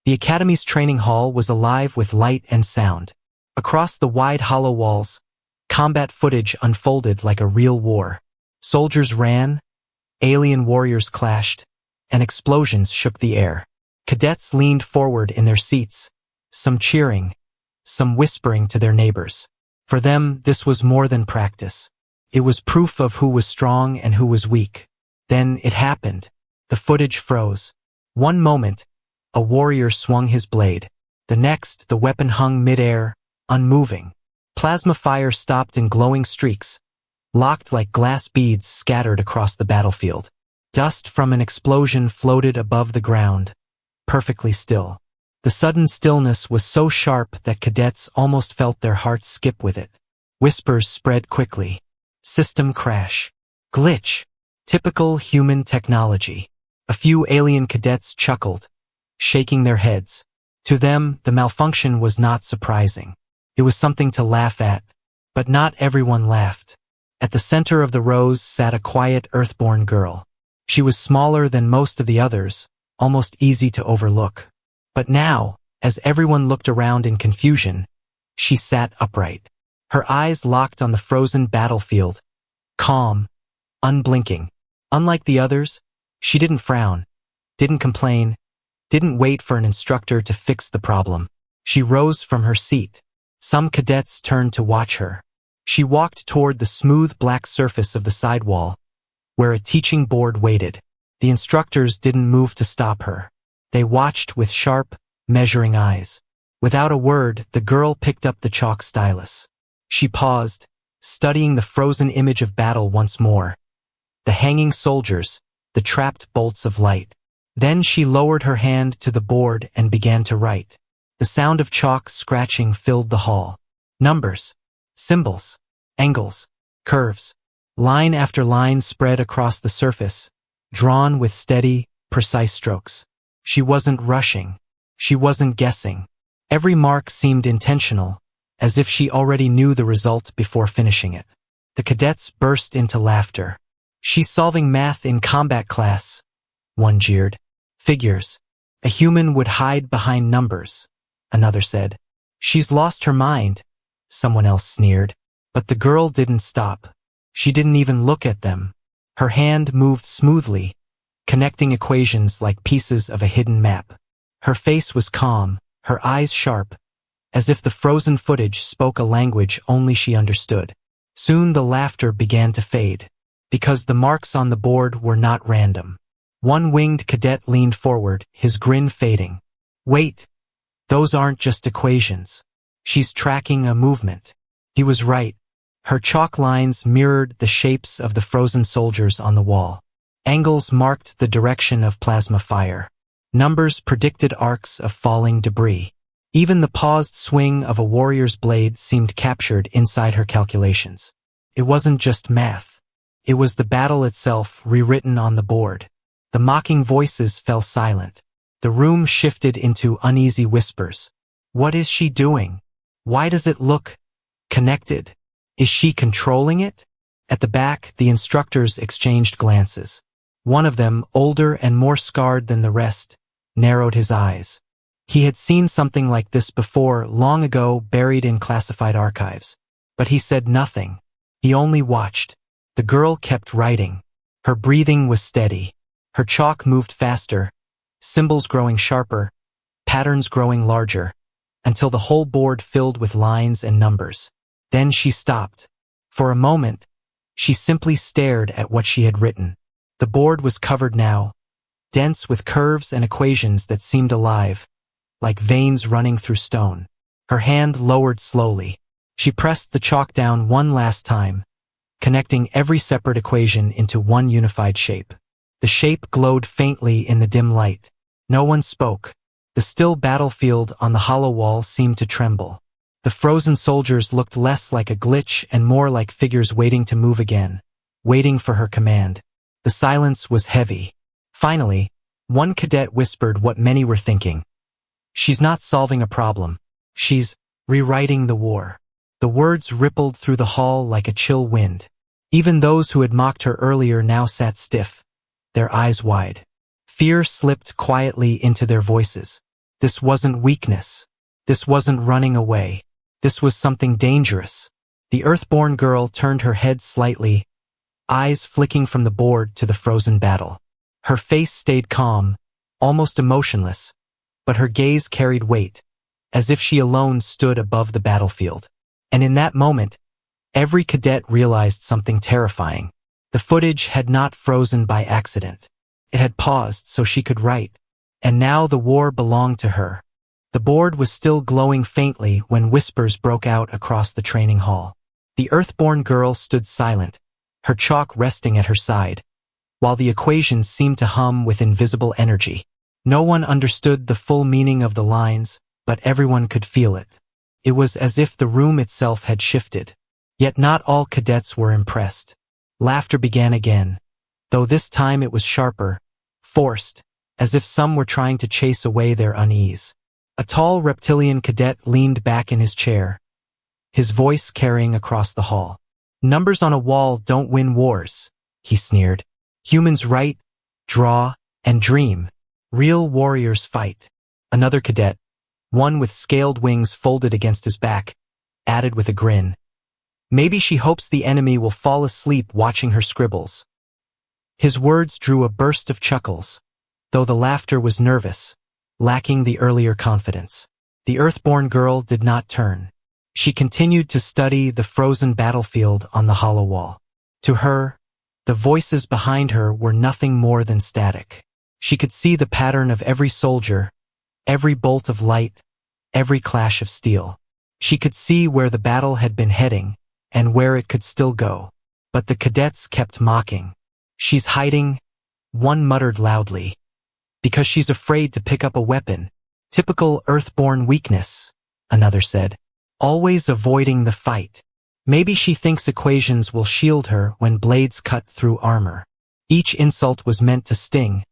The Academy's training hall was alive with light and sound. Across the wide hollow walls, combat footage unfolded like a real war. Soldiers ran, alien warriors clashed, and explosions shook the air. Cadets leaned forward in their seats, some cheering, some whispering to their neighbors. For them, this was more than practice. It was proof of who was strong and who was weak. Then it happened. The footage froze. One moment, a warrior swung his blade. The next, the weapon hung mid-air, unmoving. Plasma fire stopped in glowing streaks, locked like glass beads scattered across the battlefield. Dust from an explosion floated above the ground, perfectly still. The sudden stillness was so sharp that cadets almost felt their hearts skip with it. Whispers spread quickly. System crash. Glitch. Typical human technology. A few alien cadets chuckled, shaking their heads. To them, the malfunction was not surprising. It was something to laugh at. But not everyone laughed. At the center of the rows sat a quiet Earthborn girl. She was smaller than most of the others, almost easy to overlook. But now, as everyone looked around in confusion, she sat upright. Her eyes locked on the frozen battlefield, calm, unblinking. Unlike the others, she didn't frown, didn't complain, didn't wait for an instructor to fix the problem. She rose from her seat. Some cadets turned to watch her. She walked toward the smooth black surface of the sidewall, where a teaching board waited. The instructors didn't move to stop her. They watched with sharp, measuring eyes. Without a word, the girl picked up the chalk stylus. She paused, studying the frozen image of battle once more. The hanging soldiers, the trapped bolts of light. Then she lowered her hand to the board and began to write. The sound of chalk scratching filled the hall. Numbers, symbols, angles, curves. Line after line spread across the surface, drawn with steady, precise strokes. She wasn't rushing. She wasn't guessing. Every mark seemed intentional, as if she already knew the result before finishing it. The cadets burst into laughter. "She's solving math in combat class," one jeered. "Figures. A human would hide behind numbers," another said. "She's lost her mind," someone else sneered. But the girl didn't stop. She didn't even look at them. Her hand moved smoothly, connecting equations like pieces of a hidden map. Her face was calm, her eyes sharp, as if the frozen footage spoke a language only she understood. Soon the laughter began to fade, because the marks on the board were not random. One winged cadet leaned forward, his grin fading. "Wait, those aren't just equations. She's tracking a movement." He was right. Her chalk lines mirrored the shapes of the frozen soldiers on the wall. Angles marked the direction of plasma fire. Numbers predicted arcs of falling debris. Even the paused swing of a warrior's blade seemed captured inside her calculations. It wasn't just math. It was the battle itself rewritten on the board. The mocking voices fell silent. The room shifted into uneasy whispers. What is she doing? Why does it look connected? Is she controlling it? At the back, the instructors exchanged glances. One of them, older and more scarred than the rest, narrowed his eyes. He had seen something like this before, long ago, buried in classified archives. But he said nothing. He only watched. The girl kept writing. Her breathing was steady. Her chalk moved faster, symbols growing sharper, patterns growing larger, until the whole board filled with lines and numbers. Then she stopped. For a moment, she simply stared at what she had written. The board was covered now, dense with curves and equations that seemed alive, like veins running through stone. Her hand lowered slowly. She pressed the chalk down one last time, connecting every separate equation into one unified shape. The shape glowed faintly in the dim light. No one spoke. The still battlefield on the hollow wall seemed to tremble. The frozen soldiers looked less like a glitch and more like figures waiting to move again, waiting for her command. The silence was heavy. Finally, one cadet whispered what many were thinking. "She's not solving a problem. She's rewriting the war." The words rippled through the hall like a chill wind. Even those who had mocked her earlier now sat stiff, their eyes wide. Fear slipped quietly into their voices. This wasn't weakness. This wasn't running away. This was something dangerous. The Earthborn girl turned her head slightly, eyes flicking from the board to the frozen battle. Her face stayed calm, almost emotionless, but her gaze carried weight, as if she alone stood above the battlefield. And in that moment, every cadet realized something terrifying. The footage had not frozen by accident. It had paused so she could write. And now the war belonged to her. The board was still glowing faintly when whispers broke out across the training hall. The Earthborn girl stood silent, her chalk resting at her side, while the equations seemed to hum with invisible energy. No one understood the full meaning of the lines, but everyone could feel it. It was as if the room itself had shifted. Yet not all cadets were impressed. Laughter began again, though this time it was sharper, forced, as if some were trying to chase away their unease. A tall reptilian cadet leaned back in his chair, his voice carrying across the hall. "Numbers on a wall don't win wars," he sneered. "Humans write, draw, and dream. Real warriors fight." Another cadet, one with scaled wings folded against his back, added with a grin, "Maybe she hopes the enemy will fall asleep watching her scribbles." His words drew a burst of chuckles, though the laughter was nervous, lacking the earlier confidence. The Earthborn girl did not turn. She continued to study the frozen battlefield on the hollow wall. To her, the voices behind her were nothing more than static. She could see the pattern of every soldier, every bolt of light, every clash of steel. She could see where the battle had been heading, and where it could still go. But the cadets kept mocking. "She's hiding," one muttered loudly, "because she's afraid to pick up a weapon. Typical Earthborn weakness," another said. "Always avoiding the fight. Maybe she thinks equations will shield her when blades cut through armor." Each insult was meant to sting,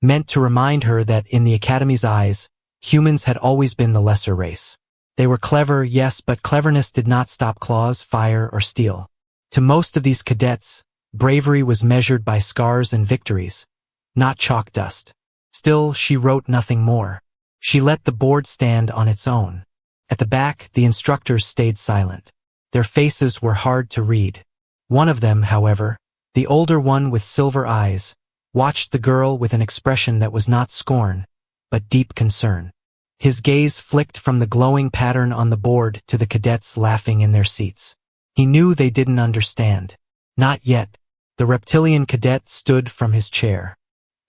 meant to remind her that in the Academy's eyes, humans had always been the lesser race. They were clever, yes, but cleverness did not stop claws, fire, or steel. To most of these cadets, bravery was measured by scars and victories, not chalk dust. Still, she wrote nothing more. She let the board stand on its own. At the back, the instructors stayed silent. Their faces were hard to read. One of them, however, the older one with silver eyes, watched the girl with an expression that was not scorn, but deep concern. His gaze flicked from the glowing pattern on the board to the cadets laughing in their seats. He knew they didn't understand. Not yet. The reptilian cadet stood from his chair.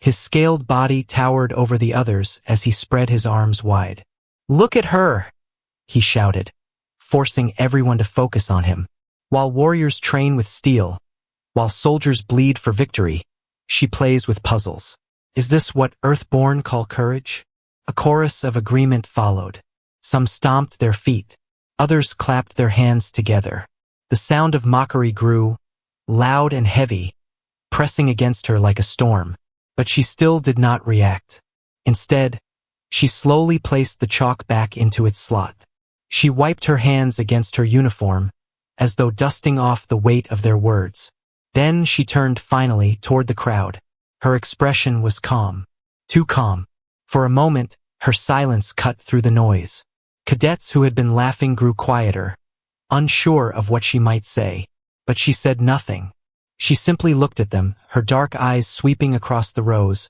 His scaled body towered over the others as he spread his arms wide. "Look at her!" he shouted, forcing everyone to focus on him. "While warriors train with steel, while soldiers bleed for victory, she plays with puzzles. Is this what Earthborn call courage?" A chorus of agreement followed. Some stomped their feet. Others clapped their hands together. The sound of mockery grew, loud and heavy, pressing against her like a storm. But she still did not react. Instead, she slowly placed the chalk back into its slot. She wiped her hands against her uniform, as though dusting off the weight of their words. Then she turned finally toward the crowd. Her expression was calm. Too calm. For a moment, her silence cut through the noise. Cadets who had been laughing grew quieter, unsure of what she might say. But she said nothing. She simply looked at them, her dark eyes sweeping across the rows,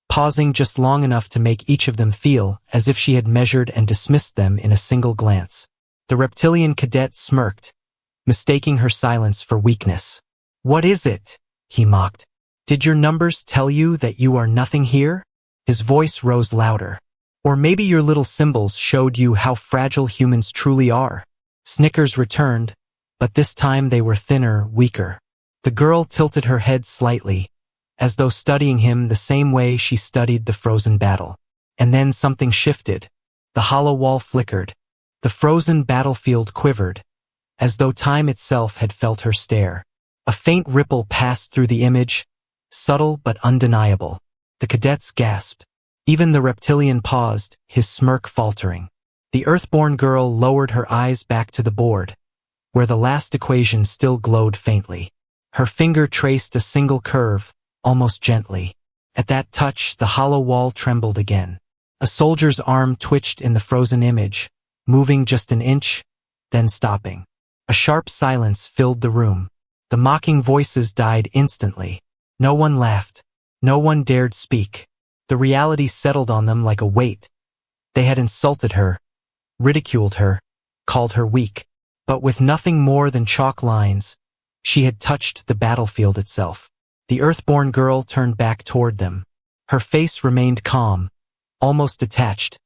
pausing just long enough to make each of them feel as if she had measured and dismissed them in a single glance. The reptilian cadet smirked, mistaking her silence for weakness. "What is it?" he mocked. "Did your numbers tell you that you are nothing here?" His voice rose louder. "Or maybe your little symbols showed you how fragile humans truly are." Snickers returned, but this time they were thinner, weaker. The girl tilted her head slightly, as though studying him the same way she studied the frozen battle. And then something shifted. The hollow wall flickered. The frozen battlefield quivered, as though time itself had felt her stare. A faint ripple passed through the image, subtle but undeniable. The cadets gasped. Even the reptilian paused, his smirk faltering. The Earthborn girl lowered her eyes back to the board, where the last equation still glowed faintly. Her finger traced a single curve, almost gently. At that touch, the hollow wall trembled again. A soldier's arm twitched in the frozen image, moving just an inch, then stopping. A sharp silence filled the room. The mocking voices died instantly. No one laughed. No one dared speak. The reality settled on them like a weight. They had insulted her, ridiculed her, called her weak. But with nothing more than chalk lines, she had touched the battlefield itself. The Earthborn girl turned back toward them. Her face remained calm, almost detached,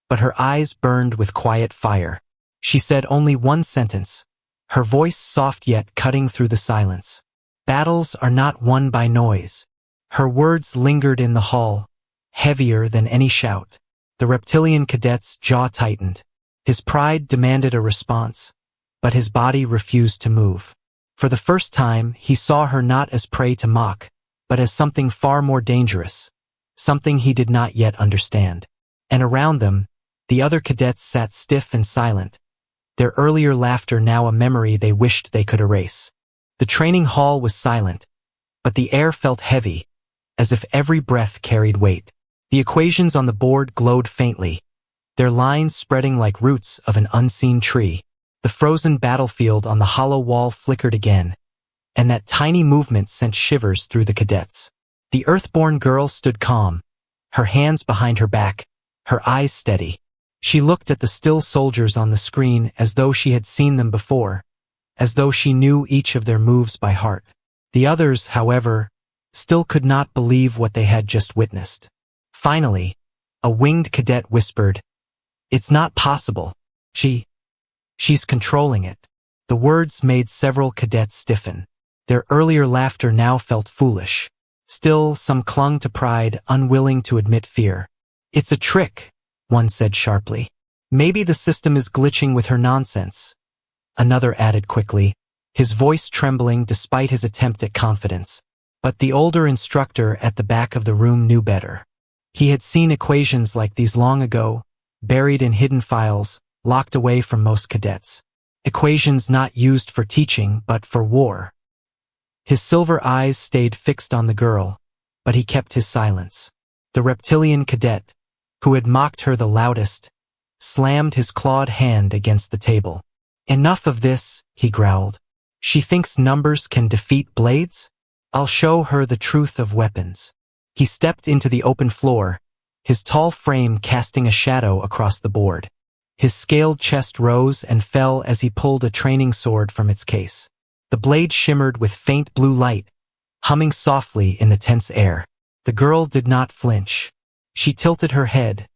but her eyes burned with quiet fire. She said only one sentence, her voice soft yet cutting through the silence. Battles are not won by noise. Her words lingered in the hall, heavier than any shout. The reptilian cadet's jaw tightened. His pride demanded a response, but his body refused to move. For the first time, he saw her not as prey to mock, but as something far more dangerous, something he did not yet understand. And around them, the other cadets sat stiff and silent, their earlier laughter now a memory they wished they could erase. The training hall was silent, but the air felt heavy, as if every breath carried weight. The equations on the board glowed faintly, their lines spreading like roots of an unseen tree. The frozen battlefield on the hollow wall flickered again, and that tiny movement sent shivers through the cadets. The Earthborn girl stood calm, her hands behind her back, her eyes steady. She looked at the still soldiers on the screen as though she had seen them before, as though she knew each of their moves by heart. The others, however, still could not believe what they had just witnessed. Finally, a winged cadet whispered, "It's not possible. She's controlling it." The words made several cadets stiffen. Their earlier laughter now felt foolish. Still, some clung to pride, unwilling to admit fear. "It's a trick," one said sharply. "Maybe the system is glitching with her nonsense," another added quickly, his voice trembling despite his attempt at confidence. But the older instructor at the back of the room knew better. He had seen equations like these long ago, buried in hidden files, locked away from most cadets. Equations not used for teaching, but for war. His silver eyes stayed fixed on the girl, but he kept his silence. The reptilian cadet, who had mocked her the loudest, slammed his clawed hand against the table. "Enough of this," he growled. "She thinks numbers can defeat blades? I'll show her the truth of weapons." He stepped into the open floor, his tall frame casting a shadow across the board. His scaled chest rose and fell as he pulled a training sword from its case. The blade shimmered with faint blue light, humming softly in the tense air. The girl did not flinch. She tilted her head,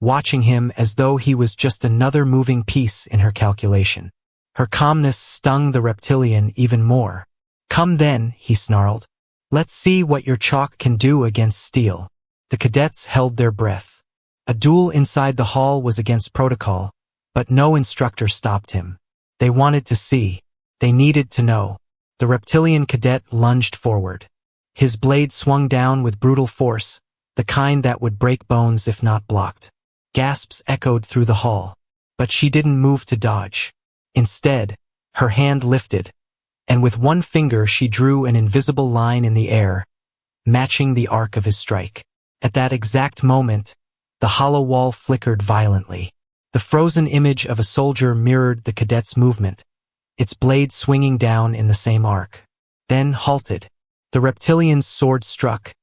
watching him as though he was just another moving piece in her calculation. Her calmness stung the reptilian even more. "Come then," he snarled. "Let's see what your chalk can do against steel." The cadets held their breath. A duel inside the hall was against protocol, but no instructor stopped him. They wanted to see. They needed to know. The reptilian cadet lunged forward. His blade swung down with brutal force, the kind that would break bones if not blocked. Gasps echoed through the hall, but she didn't move to dodge. Instead, her hand lifted, and with one finger she drew an invisible line in the air, matching the arc of his strike. At that exact moment, the hollow wall flickered violently. The frozen image of a soldier mirrored the cadet's movement, its blade swinging down in the same arc. Then halted. The reptilian's sword struck,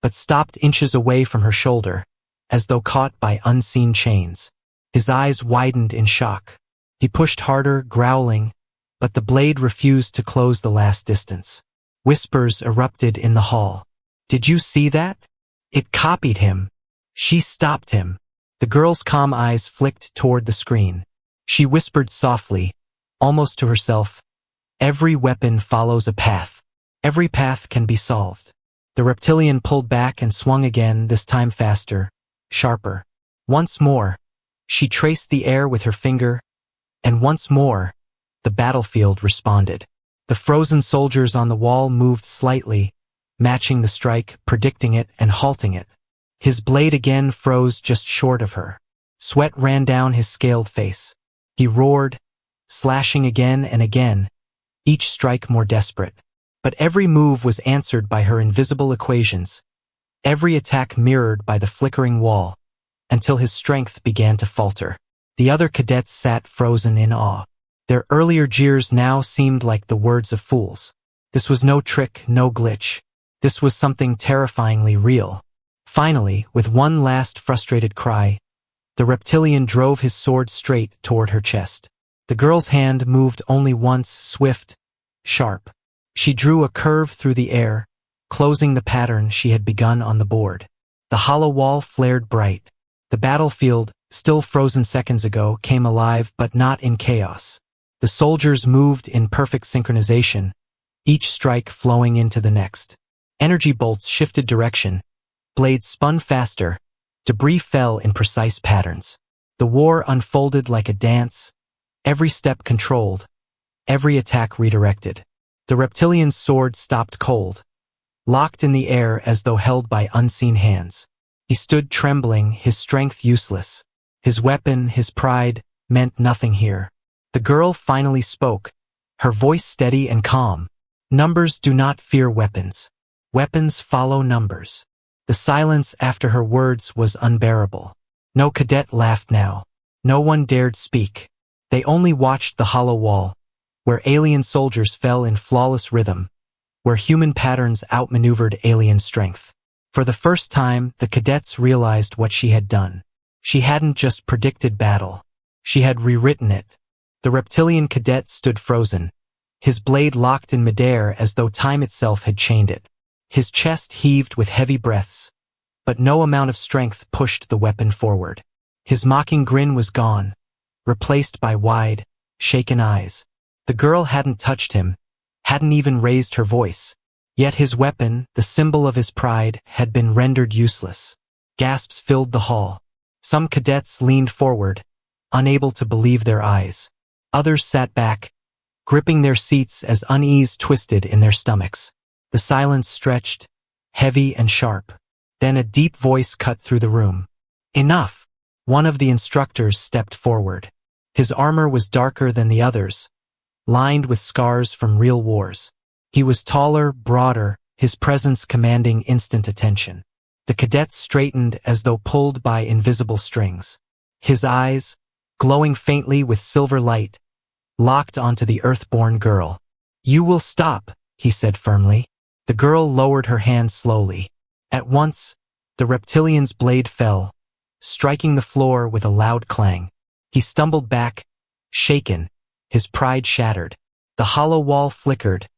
but stopped inches away from her shoulder, as though caught by unseen chains. His eyes widened in shock. He pushed harder, growling, but the blade refused to close the last distance. Whispers erupted in the hall. "Did you see that? It copied him. She stopped him." The girl's calm eyes flicked toward the screen. She whispered softly, almost to herself, "Every weapon follows a path. Every path can be solved." The reptilian pulled back and swung again, this time faster, sharper. Once more, she traced the air with her finger, and once more, the battlefield responded. The frozen soldiers on the wall moved slightly, matching the strike, predicting it, and halting it. His blade again froze just short of her. Sweat ran down his scaled face. He roared, slashing again and again, each strike more desperate. But every move was answered by her invisible equations, every attack mirrored by the flickering wall. until his strength began to falter. The other cadets sat frozen in awe. Their earlier jeers now seemed like the words of fools. This was no trick, no glitch. This was something terrifyingly real. Finally, with one last frustrated cry, the reptilian drove his sword straight toward her chest. The girl's hand moved only once, swift, sharp. She drew a curve through the air, closing the pattern she had begun on the board. The hollow wall flared bright. The battlefield, still frozen seconds ago, came alive but not in chaos. The soldiers moved in perfect synchronization, each strike flowing into the next. Energy bolts shifted direction, blades spun faster, debris fell in precise patterns. The war unfolded like a dance, every step controlled, every attack redirected. The reptilian's sword stopped cold, locked in the air as though held by unseen hands. He stood trembling, his strength useless. His weapon, his pride, meant nothing here. The girl finally spoke, her voice steady and calm. Numbers do not fear weapons. Weapons follow numbers. The silence after her words was unbearable. No cadet laughed now. No one dared speak. They only watched the hollow wall, where alien soldiers fell in flawless rhythm, where human patterns outmaneuvered alien strength. For the first time, the cadets realized what she had done. She hadn't just predicted battle. She had rewritten it. The reptilian cadet stood frozen, his blade locked in midair as though time itself had chained it. His chest heaved with heavy breaths, but no amount of strength pushed the weapon forward. His mocking grin was gone, replaced by wide, shaken eyes. The girl hadn't touched him, hadn't even raised her voice. Yet his weapon, the symbol of his pride, had been rendered useless. Gasps filled the hall. Some cadets leaned forward, unable to believe their eyes. Others sat back, gripping their seats as unease twisted in their stomachs. The silence stretched, heavy and sharp. Then a deep voice cut through the room. Enough! One of the instructors stepped forward. His armor was darker than the others, lined with scars from real wars. He was taller, broader, his presence commanding instant attention. The cadets straightened as though pulled by invisible strings. His eyes, glowing faintly with silver light, locked onto the Earthborn girl. "You will stop," he said firmly. The girl lowered her hand slowly. At once, the reptilian's blade fell, striking the floor with a loud clang. He stumbled back, shaken, his pride shattered. The hollow wall flickered,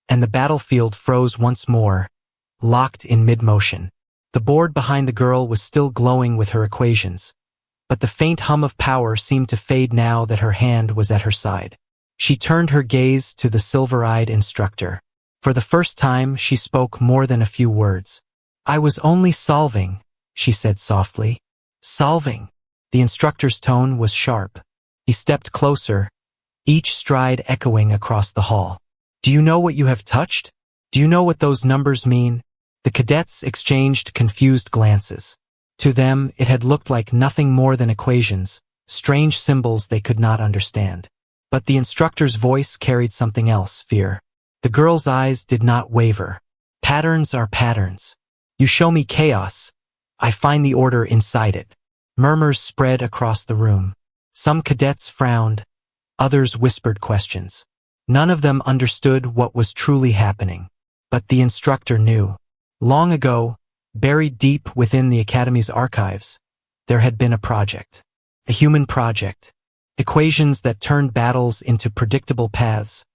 and the battlefield froze once more, locked in mid-motion. The board behind the girl was still glowing with her equations, but the faint hum of power seemed to fade now that her hand was at her side. She turned her gaze to the silver-eyed instructor. For the first time, she spoke more than a few words. "I was only solving," she said softly. "Solving." The instructor's tone was sharp. He stepped closer, each stride echoing across the hall. "Do you know what you have touched? Do you know what those numbers mean?" The cadets exchanged confused glances. To them, it had looked like nothing more than equations, strange symbols they could not understand. But the instructor's voice carried something else, fear. The girl's eyes did not waver. "Patterns are patterns. You show me chaos, I find the order inside it." Murmurs spread across the room. Some cadets frowned, others whispered questions. None of them understood what was truly happening. But the instructor knew. Long ago, buried deep within the Academy's archives, there had been a project. A human project. Equations that turned battles into predictable paths,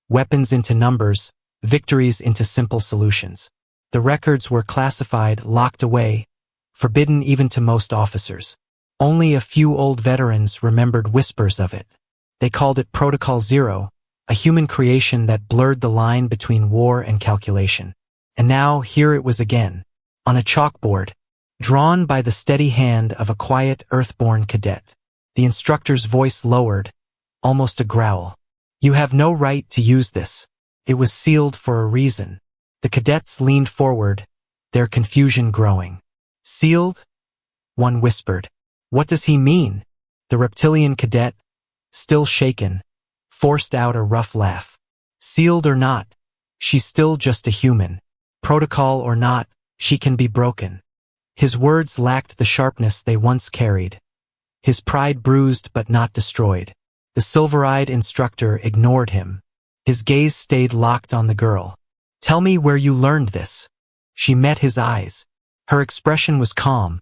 weapons into numbers, victories into simple solutions. The records were classified, locked away, forbidden even to most officers. Only a few old veterans remembered whispers of it. They called it Protocol Zero, a human creation that blurred the line between war and calculation. And now here it was again, on a chalkboard, drawn by the steady hand of a quiet Earthborn cadet. The instructor's voice lowered, almost a growl. "You have no right to use this. It was sealed for a reason." The cadets leaned forward, their confusion growing. "Sealed?" one whispered. "What does he mean?" The reptilian cadet, still shaken, forced out a rough laugh. "Sealed or not, she's still just a human. Protocol or not, she can be broken." His words lacked the sharpness they once carried. His pride bruised but not destroyed. The silver-eyed instructor ignored him. His gaze stayed locked on the girl. "Tell me where you learned this." She met his eyes. Her expression was calm,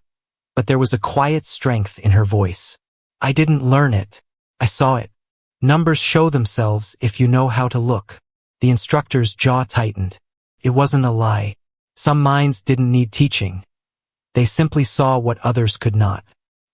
but there was a quiet strength in her voice. "I didn't learn it. I saw it. Numbers show themselves if you know how to look." The instructor's jaw tightened. It wasn't a lie. Some minds didn't need teaching. They simply saw what others could not.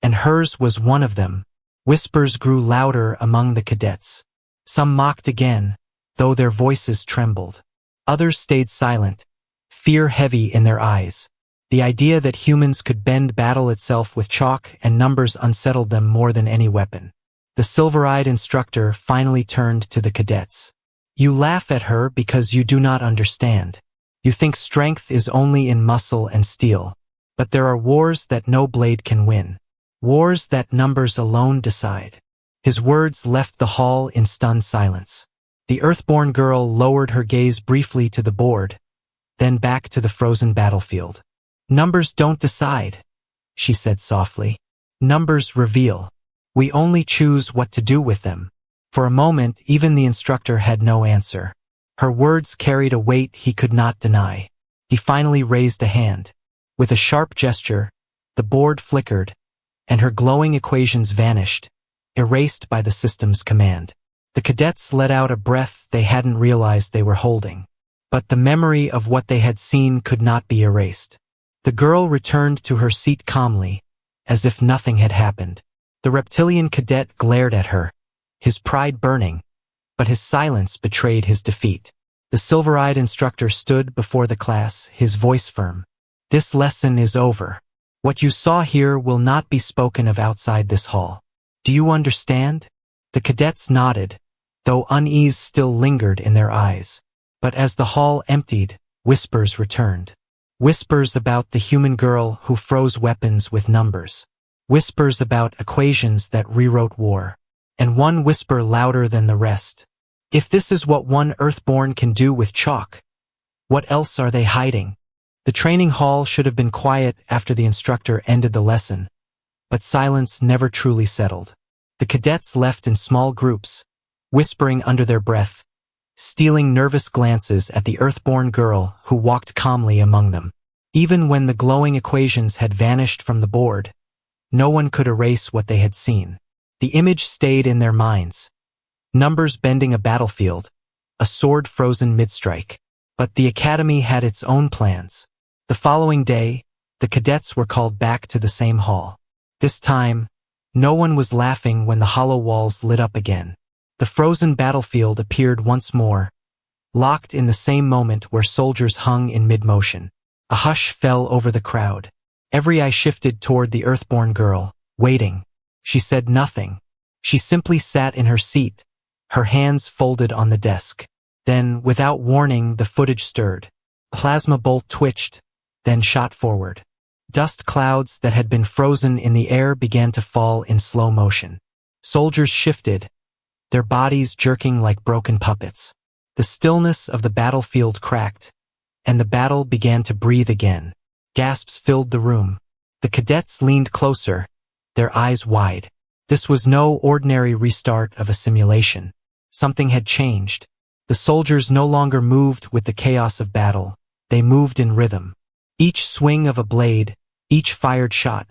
And hers was one of them. Whispers grew louder among the cadets. Some mocked again, though their voices trembled. Others stayed silent, fear heavy in their eyes. The idea that humans could bend battle itself with chalk and numbers unsettled them more than any weapon. The silver-eyed instructor finally turned to the cadets. "You laugh at her because you do not understand. You think strength is only in muscle and steel. But there are wars that no blade can win. Wars that numbers alone decide." His words left the hall in stunned silence. The Earthborn girl lowered her gaze briefly to the board, then back to the frozen battlefield. "Numbers don't decide," she said softly. "Numbers reveal. We only choose what to do with them." For a moment, even the instructor had no answer. Her words carried a weight he could not deny. He finally raised a hand. With a sharp gesture, the board flickered, and her glowing equations vanished, erased by the system's command. The cadets let out a breath they hadn't realized they were holding. But the memory of what they had seen could not be erased. The girl returned to her seat calmly, as if nothing had happened. The reptilian cadet glared at her, his pride burning, but his silence betrayed his defeat. The silver-eyed instructor stood before the class, his voice firm. "This lesson is over. What you saw here will not be spoken of outside this hall. Do you understand?" The cadets nodded, though unease still lingered in their eyes. But as the hall emptied, whispers returned. Whispers about the human girl who froze weapons with numbers. Whispers about equations that rewrote war. And one whisper louder than the rest. "If this is what one Earthborn can do with chalk, what else are they hiding?" The training hall should have been quiet after the instructor ended the lesson, but silence never truly settled. The cadets left in small groups, whispering under their breath, stealing nervous glances at the Earthborn girl who walked calmly among them. Even when the glowing equations had vanished from the board, no one could erase what they had seen. The image stayed in their minds. Numbers bending a battlefield, a sword frozen mid-strike. But the academy had its own plans. The following day, the cadets were called back to the same hall. This time, no one was laughing when the hollow walls lit up again. The frozen battlefield appeared once more, locked in the same moment where soldiers hung in mid-motion. A hush fell over the crowd. Every eye shifted toward the Earthborn girl, waiting. She said nothing. She simply sat in her seat, her hands folded on the desk. Then, without warning, the footage stirred. A plasma bolt twitched, then shot forward. Dust clouds that had been frozen in the air began to fall in slow motion. Soldiers shifted, their bodies jerking like broken puppets. The stillness of the battlefield cracked, and the battle began to breathe again. Gasps filled the room. The cadets leaned closer, their eyes wide. This was no ordinary restart of a simulation. Something had changed. The soldiers no longer moved with the chaos of battle. They moved in rhythm. Each swing of a blade, each fired shot,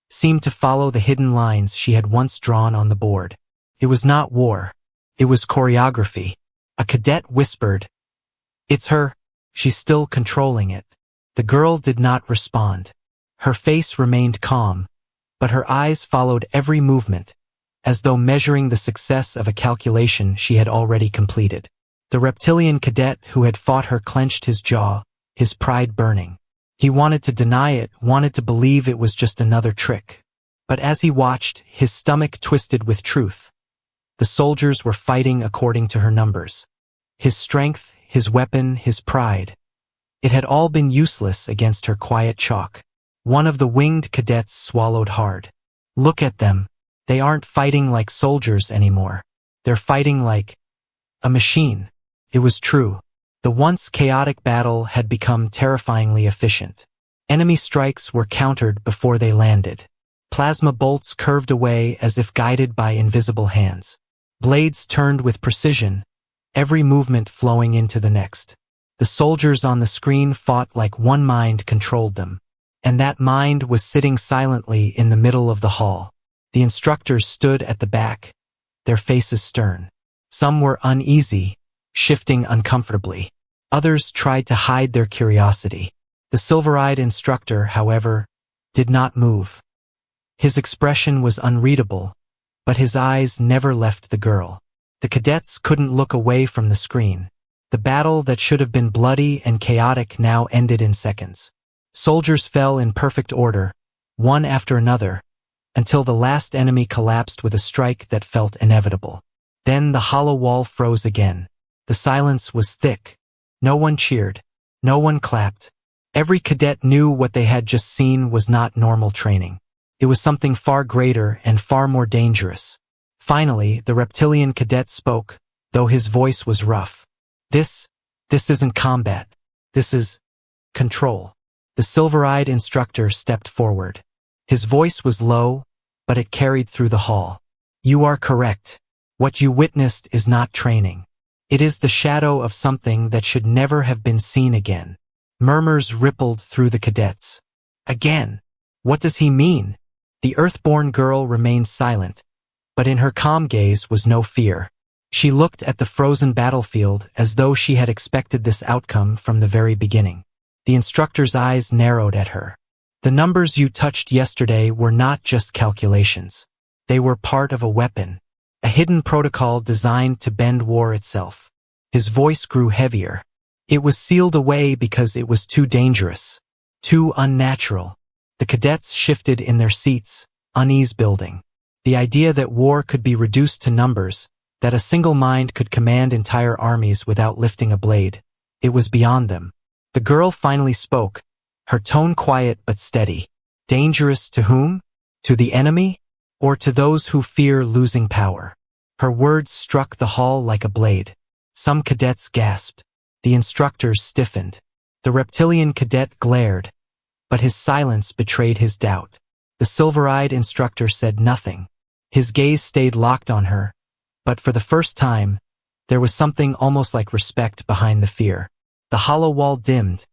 seemed to follow the hidden lines she had once drawn on the board. It was not war. It was choreography. A cadet whispered, "It's her. She's still controlling it." The girl did not respond. Her face remained calm, but her eyes followed every movement, as though measuring the success of a calculation she had already completed. The reptilian cadet who had fought her clenched his jaw, his pride burning. He wanted to deny it, wanted to believe it was just another trick. But as he watched, his stomach twisted with truth. The soldiers were fighting according to her numbers. His strength, his weapon, his pride. It had all been useless against her quiet chalk. One of the winged cadets swallowed hard. "Look at them. They aren't fighting like soldiers anymore. They're fighting like a machine." It was true. The once chaotic battle had become terrifyingly efficient. Enemy strikes were countered before they landed. Plasma bolts curved away as if guided by invisible hands. Blades turned with precision, every movement flowing into the next. The soldiers on the screen fought like one mind controlled them. And that mind was sitting silently in the middle of the hall. The instructors stood at the back, their faces stern. Some were uneasy, shifting uncomfortably. Others tried to hide their curiosity. The silver-eyed instructor, however, did not move. His expression was unreadable, but his eyes never left the girl. The cadets couldn't look away from the screen. The battle that should have been bloody and chaotic now ended in seconds. Soldiers fell in perfect order, one after another, until the last enemy collapsed with a strike that felt inevitable. Then the hollow wall froze again. The silence was thick. No one cheered. No one clapped. Every cadet knew what they had just seen was not normal training. It was something far greater and far more dangerous. Finally, the reptilian cadet spoke, though his voice was rough. This isn't combat. This is control. The silver-eyed instructor stepped forward. His voice was low, but it carried through the hall. You are correct. What you witnessed is not training. It is the shadow of something that should never have been seen again. Murmurs rippled through the cadets. Again. What does he mean? The Earthborn girl remained silent, but in her calm gaze was no fear. She looked at the frozen battlefield as though she had expected this outcome from the very beginning. The instructor's eyes narrowed at her. The numbers you touched yesterday were not just calculations. They were part of a weapon, a hidden protocol designed to bend war itself. His voice grew heavier. It was sealed away because it was too dangerous, too unnatural. The cadets shifted in their seats, unease building. The idea that war could be reduced to numbers, that a single mind could command entire armies without lifting a blade, it was beyond them. The girl finally spoke, her tone quiet but steady. Dangerous to whom? To the enemy? Or to those who fear losing power? Her words struck the hall like a blade. Some cadets gasped. The instructors stiffened. The reptilian cadet glared, but his silence betrayed his doubt. The silver-eyed instructor said nothing. His gaze stayed locked on her, but for the first time, there was something almost like respect behind the fear. The hollow wall dimmed,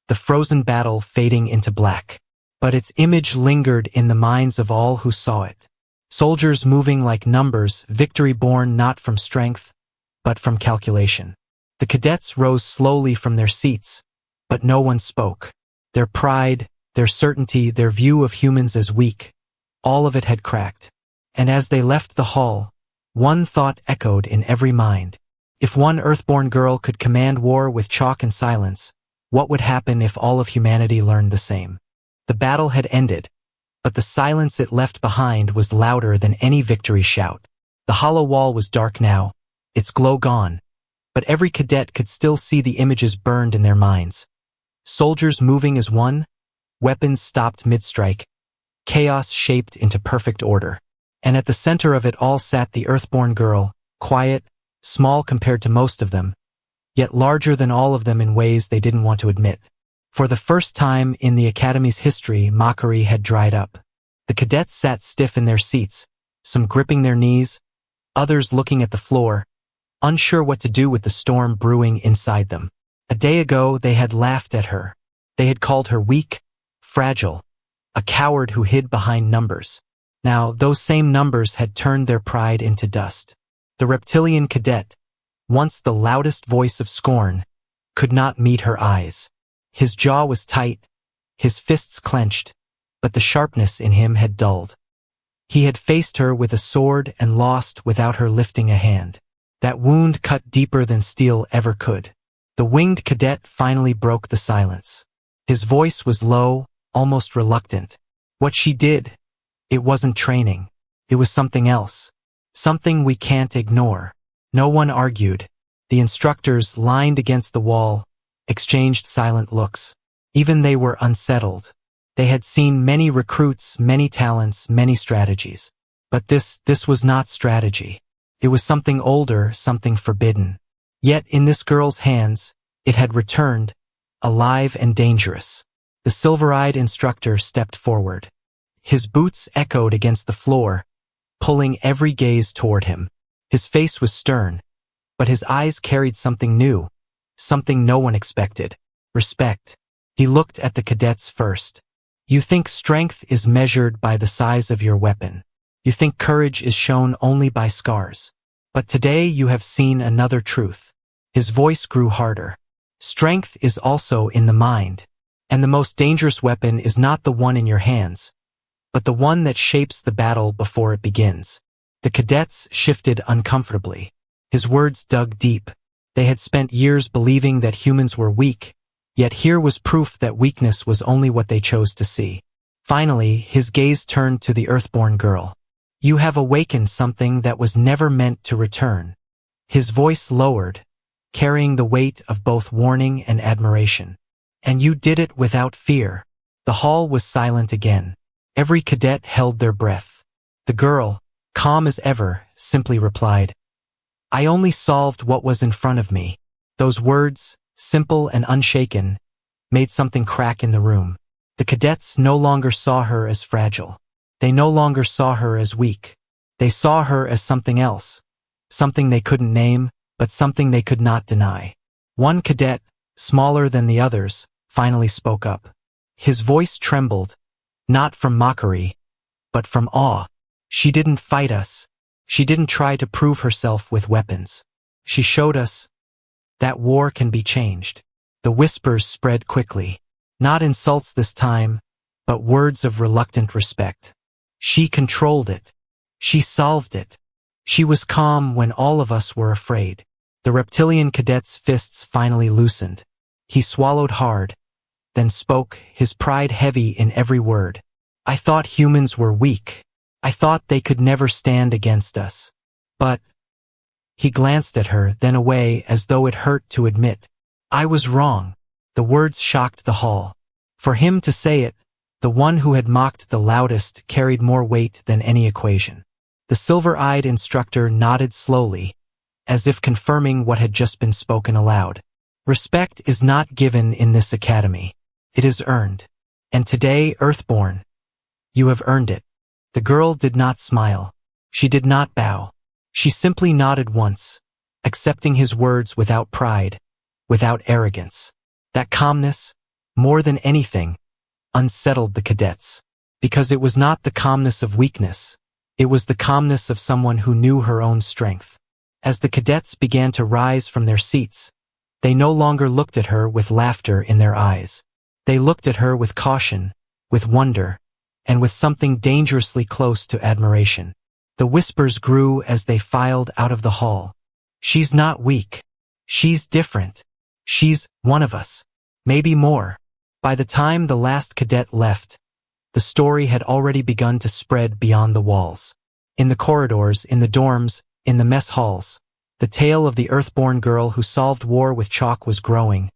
the frozen battle fading into black. But its image lingered in the minds of all who saw it. Soldiers moving like numbers, victory born not from strength, but from calculation. The cadets rose slowly from their seats, but no one spoke. Their pride, their certainty, their view of humans as weak, all of it had cracked. And as they left the hall, one thought echoed in every mind. If one Earthborn girl could command war with chalk and silence, what would happen if all of humanity learned the same? The battle had ended, but the silence it left behind was louder than any victory shout. The hollow wall was dark now, its glow gone, but every cadet could still see the images burned in their minds. Soldiers moving as one, weapons stopped mid-strike, chaos shaped into perfect order. And at the center of it all sat the Earthborn girl, quiet, small compared to most of them, yet larger than all of them in ways they didn't want to admit. For the first time in the Academy's history, mockery had dried up. The cadets sat stiff in their seats, some gripping their knees, others looking at the floor, unsure what to do with the storm brewing inside them. A day ago, they had laughed at her. They had called her weak, fragile, a coward who hid behind numbers. Now, those same numbers had turned their pride into dust. The reptilian cadet, once the loudest voice of scorn, could not meet her eyes. His jaw was tight, his fists clenched, but the sharpness in him had dulled. He had faced her with a sword and lost without her lifting a hand. That wound cut deeper than steel ever could. The winged cadet finally broke the silence. His voice was low, almost reluctant. What she did, it wasn't training. It was something else. Something we can't ignore. No one argued. The instructors, lined against the wall, exchanged silent looks. Even they were unsettled. They had seen many recruits, many talents, many strategies. But this was not strategy. It was something older, something forbidden. Yet in this girl's hands, it had returned, alive and dangerous. The silver-eyed instructor stepped forward. His boots echoed against the floor, pulling every gaze toward him. His face was stern, but his eyes carried something new, something no one expected. Respect. He looked at the cadets first. You think strength is measured by the size of your weapon. You think courage is shown only by scars. But today you have seen another truth. His voice grew harder. Strength is also in the mind. And the most dangerous weapon is not the one in your hands, but the one that shapes the battle before it begins. The cadets shifted uncomfortably. His words dug deep. They had spent years believing that humans were weak, yet here was proof that weakness was only what they chose to see. Finally, his gaze turned to the Earthborn girl. You have awakened something that was never meant to return. His voice lowered, carrying the weight of both warning and admiration. And you did it without fear. The hall was silent again. Every cadet held their breath. The girl, calm as ever, simply replied, I only solved what was in front of me. Those words, simple and unshaken, made something crack in the room. The cadets no longer saw her as fragile. They no longer saw her as weak. They saw her as something else. Something they couldn't name, but something they could not deny. One cadet, smaller than the others, finally spoke up. His voice trembled, not from mockery, but from awe. She didn't fight us. She didn't try to prove herself with weapons. She showed us that war can be changed. The whispers spread quickly. Not insults this time, but words of reluctant respect. She controlled it. She solved it. She was calm when all of us were afraid. The reptilian cadet's fists finally loosened. He swallowed hard, then spoke, his pride heavy in every word. I thought humans were weak. I thought they could never stand against us. But he glanced at her, then away as though it hurt to admit. I was wrong. The words shocked the hall. For him to say it, the one who had mocked the loudest carried more weight than any equation. The silver-eyed instructor nodded slowly, as if confirming what had just been spoken aloud. Respect is not given in this academy. It is earned. And today, Earthborn, you have earned it. The girl did not smile. She did not bow. She simply nodded once, accepting his words without pride, without arrogance. That calmness, more than anything, unsettled the cadets. Because it was not the calmness of weakness. It was the calmness of someone who knew her own strength. As the cadets began to rise from their seats, they no longer looked at her with laughter in their eyes. They looked at her with caution, with wonder, and with something dangerously close to admiration. The whispers grew as they filed out of the hall. She's not weak. She's different. She's one of us. Maybe more. By the time the last cadet left, the story had already begun to spread beyond the walls. In the corridors, in the dorms, in the mess halls, the tale of the Earthborn girl who solved war with chalk was growing,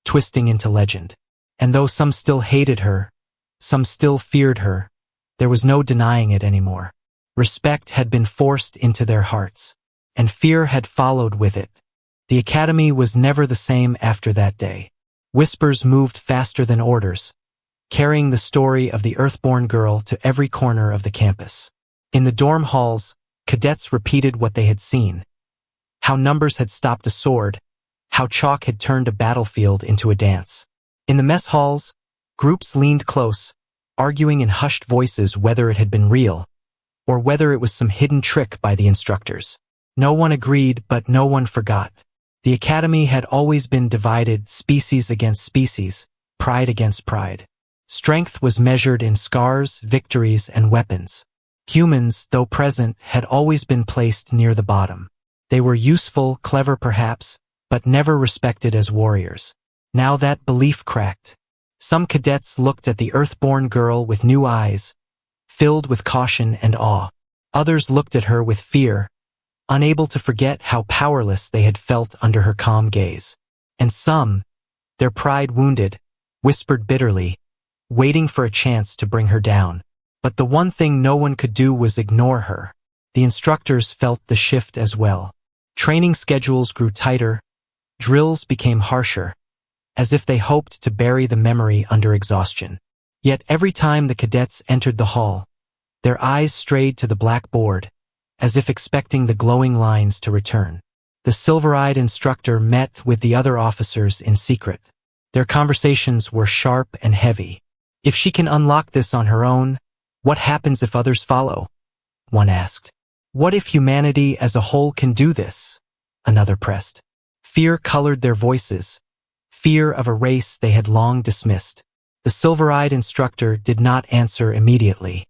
twisting into legend. And though some still hated her, some still feared her, there was no denying it anymore. Respect had been forced into their hearts, and fear had followed with it. The academy was never the same after that day. Whispers moved faster than orders, carrying the story of the Earthborn girl to every corner of the campus. In the dorm halls, cadets repeated what they had seen. How numbers had stopped a sword, how chalk had turned a battlefield into a dance. In the mess halls, groups leaned close, arguing in hushed voices whether it had been real, or whether it was some hidden trick by the instructors. No one agreed, but no one forgot. The academy had always been divided, species against species, pride against pride. Strength was measured in scars, victories, and weapons. Humans, though present, had always been placed near the bottom. They were useful, clever perhaps, but never respected as warriors. Now that belief cracked. Some cadets looked at the Earthborn girl with new eyes, filled with caution and awe. Others looked at her with fear, unable to forget how powerless they had felt under her calm gaze. And some, their pride wounded, whispered bitterly, waiting for a chance to bring her down. But the one thing no one could do was ignore her. The instructors felt the shift as well. Training schedules grew tighter, drills became harsher, as if they hoped to bury the memory under exhaustion. Yet every time the cadets entered the hall, their eyes strayed to the blackboard, as if expecting the glowing lines to return. The silver-eyed instructor met with the other officers in secret. Their conversations were sharp and heavy. If she can unlock this on her own, what happens if others follow? One asked. What if humanity as a whole can do this? Another pressed. Fear colored their voices, fear of a race they had long dismissed. The silver-eyed instructor did not answer immediately.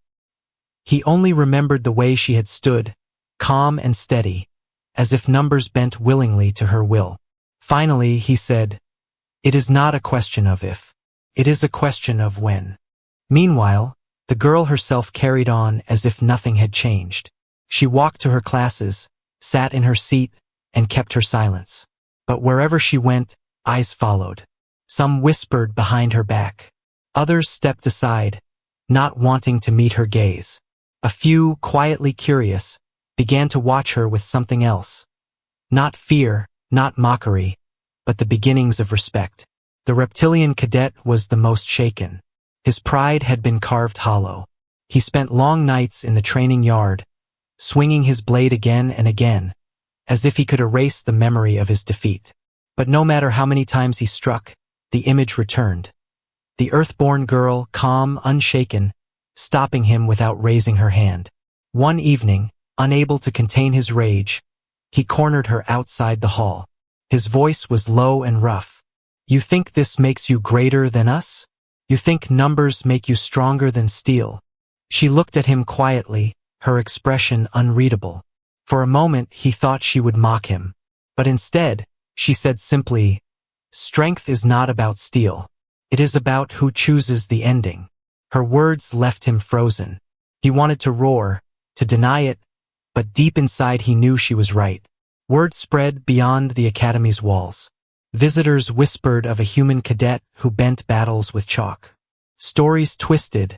He only remembered the way she had stood, calm and steady, as if numbers bent willingly to her will. Finally, he said, "It is not a question of if. It is a question of when." Meanwhile, the girl herself carried on as if nothing had changed. She walked to her classes, sat in her seat, and kept her silence. But wherever she went, eyes followed. Some whispered behind her back. Others stepped aside, not wanting to meet her gaze. A few, quietly curious, began to watch her with something else. Not fear, not mockery, but the beginnings of respect. The reptilian cadet was the most shaken. His pride had been carved hollow. He spent long nights in the training yard, swinging his blade again and again, as if he could erase the memory of his defeat. But no matter how many times he struck, the image returned. The Earthborn girl, calm, unshaken, stopping him without raising her hand. One evening, unable to contain his rage, he cornered her outside the hall. His voice was low and rough. "You think this makes you greater than us? You think numbers make you stronger than steel?" She looked at him quietly, her expression unreadable. For a moment he thought she would mock him. But instead, she said simply, "Strength is not about steel. It is about who chooses the ending." Her words left him frozen. He wanted to roar, to deny it, but deep inside he knew she was right. Word spread beyond the academy's walls. Visitors whispered of a human cadet who bent battles with chalk. Stories twisted,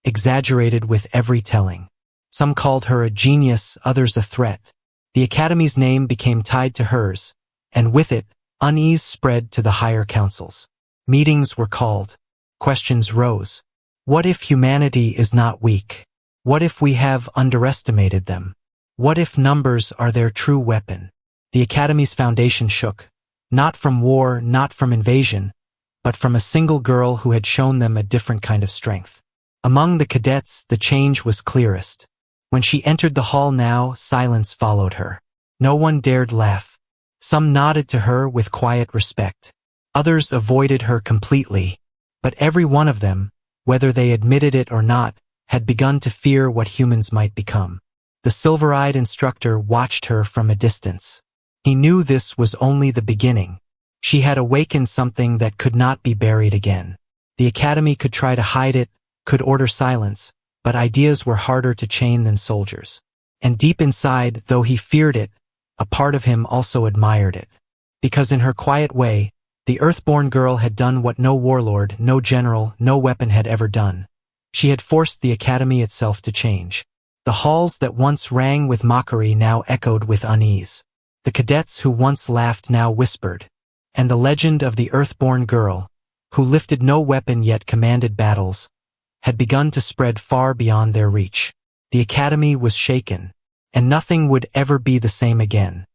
exaggerated with every telling. Some called her a genius, others a threat. The academy's name became tied to hers, and with it, unease spread to the higher councils. Meetings were called. Questions rose. What if humanity is not weak? What if we have underestimated them? What if numbers are their true weapon? The academy's foundation shook, not from war, not from invasion, but from a single girl who had shown them a different kind of strength. Among the cadets, the change was clearest. When she entered the hall now, silence followed her. No one dared laugh. Some nodded to her with quiet respect. Others avoided her completely. But every one of them, whether they admitted it or not, had begun to fear what humans might become. The silver-eyed instructor watched her from a distance. He knew this was only the beginning. She had awakened something that could not be buried again. The academy could try to hide it, could order silence, but ideas were harder to chain than soldiers. And deep inside, though he feared it, a part of him also admired it. Because in her quiet way, the Earthborn girl had done what no warlord, no general, no weapon had ever done. She had forced the academy itself to change. The halls that once rang with mockery now echoed with unease. The cadets who once laughed now whispered. And the legend of the Earthborn girl, who lifted no weapon yet commanded battles, had begun to spread far beyond their reach. The academy was shaken, and nothing would ever be the same again.